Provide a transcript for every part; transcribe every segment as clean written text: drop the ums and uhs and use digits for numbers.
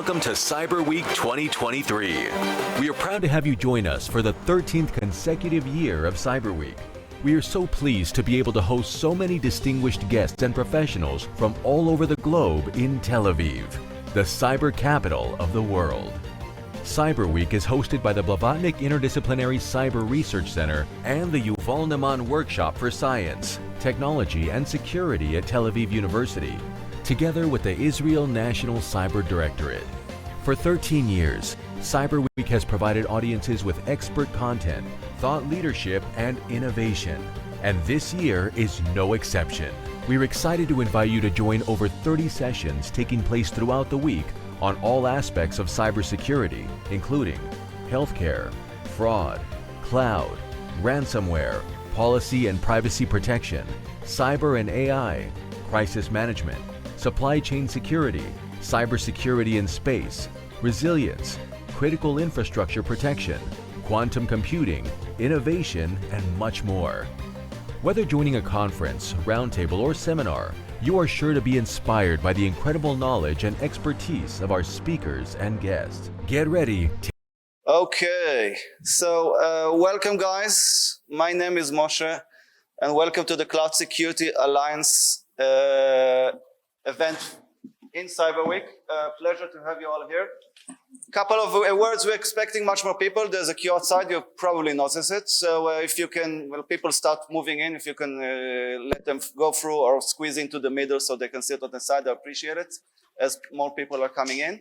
Welcome to Cyber Week 2023. We are proud to have you join us for the 13th consecutive year of Cyber Week. We are so pleased to be able to host so many distinguished guests and professionals from all over the globe in Tel Aviv, the cyber capital of the world. Cyber Week is hosted by the Blavatnik Interdisciplinary Cyber Research Center and the Yuval Ne'eman Workshop for Science, Technology and Security at Tel Aviv University, together with the Israel National Cyber Directorate. For 13 years, Cyber Week has provided audiences with expert content, thought leadership, and innovation. And this year is no exception. We're excited to invite you to join over 30 sessions taking place throughout the week on all aspects of cybersecurity, including healthcare, fraud, cloud, ransomware, policy and privacy protection, cyber and AI, crisis management, supply chain security, cybersecurity in space, resilience, critical infrastructure protection, quantum computing, innovation, and much more. Whether joining a conference, roundtable, or seminar, you are sure to be inspired by the incredible knowledge and expertise of our speakers and guests. Get ready. Okay, so welcome guys. My name is Moshe, and welcome to the Cloud Security Alliance event in Cyber Week. Pleasure to have you all here. Couple of words, we're expecting much more people. There's a queue outside, you probably notice it. So if you can, when people start moving in, if you can let them go through or squeeze into the middle so they can sit on the side, I appreciate it as more people are coming in.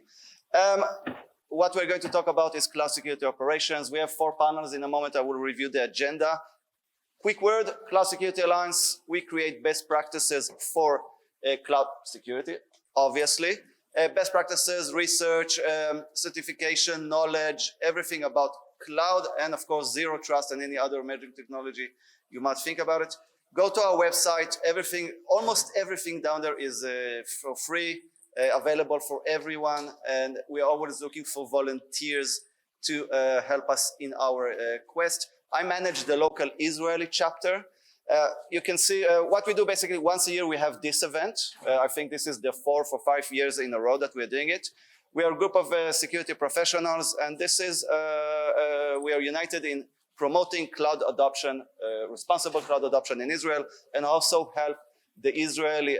What we're going to talk about is cloud security operations. We have 4 panels. In a moment, I will review the agenda. Quick word, Cloud Security Alliance, we create best practices for cloud security, obviously. Best practices, research, certification, knowledge, everything about cloud, and of course, zero trust and any other emerging technology you might think about it. Go to our website. Everything, almost everything down there is for free, available for everyone, and we are always looking for volunteers to help us in our quest. I manage the local Israeli chapter. You can see what we do basically once a year. We have this event. I think this is the 4th or 5 years in a row that we're doing it. We are a group of security professionals, and this is we are united in promoting cloud adoption, responsible cloud adoption in Israel, and also help the Israeli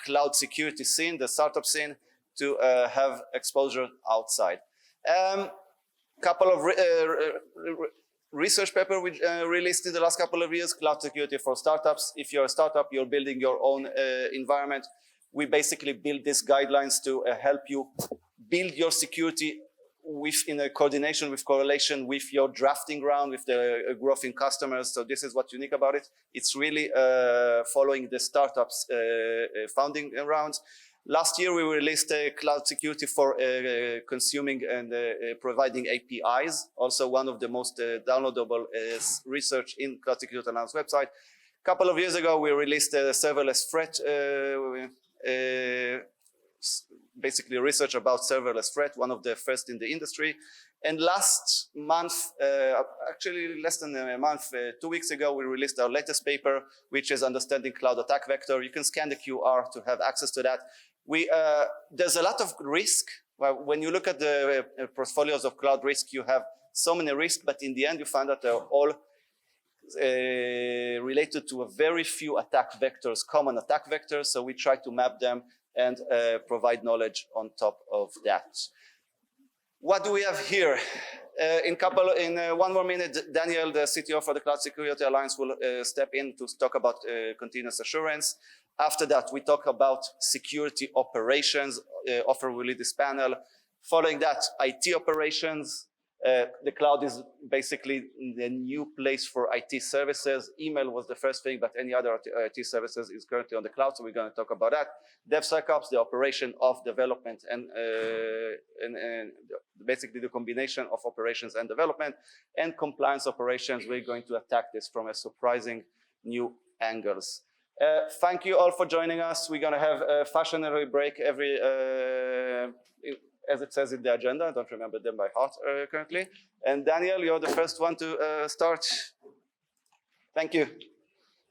cloud security scene, the startup scene, to have exposure outside. Couple of research paper we released in the last couple of years, Cloud Security for Startups. If you're a startup, you're building your own environment. We basically build these guidelines to help you build your security in a coordination with correlation with your drafting round, with the growth in customers. So this is what's unique about it. It's really following the startups founding rounds. Last year, we released cloud security for consuming and providing APIs, also one of the most downloadable research in Cloud Security Alliance website. A couple of years ago, we released a serverless threat, basically research about serverless threat, one of the first in the industry. And last month, actually less than a month, 2 weeks ago, we released our latest paper, which is Understanding Cloud Attack Vector. You can scan the QR to have access to that. There's a lot of risk. Well, when you look at the portfolios of cloud risk, you have so many risks, but in the end, you find that they're all related to a very few attack vectors, common attack vectors. So we try to map them and provide knowledge on top of that. What do we have here? In 1 more minute, Daniel, the CTO for the Cloud Security Alliance, will step in to talk about continuous assurance. After that, we talk about security operations. Ofer will lead this panel. Following that, IT operations. The cloud is basically the new place for IT services. Email was the first thing, but any other IT services is currently on the cloud, so we're going to talk about that. DevSecOps, the operation of development and basically the combination of operations and development. And compliance operations, we're going to attack this from a surprising new angles. Thank you all for joining us. We're going to have a fashionable break every as it says in the agenda. I don't remember them by heart currently. And Daniel, you're the first one to start. Thank you.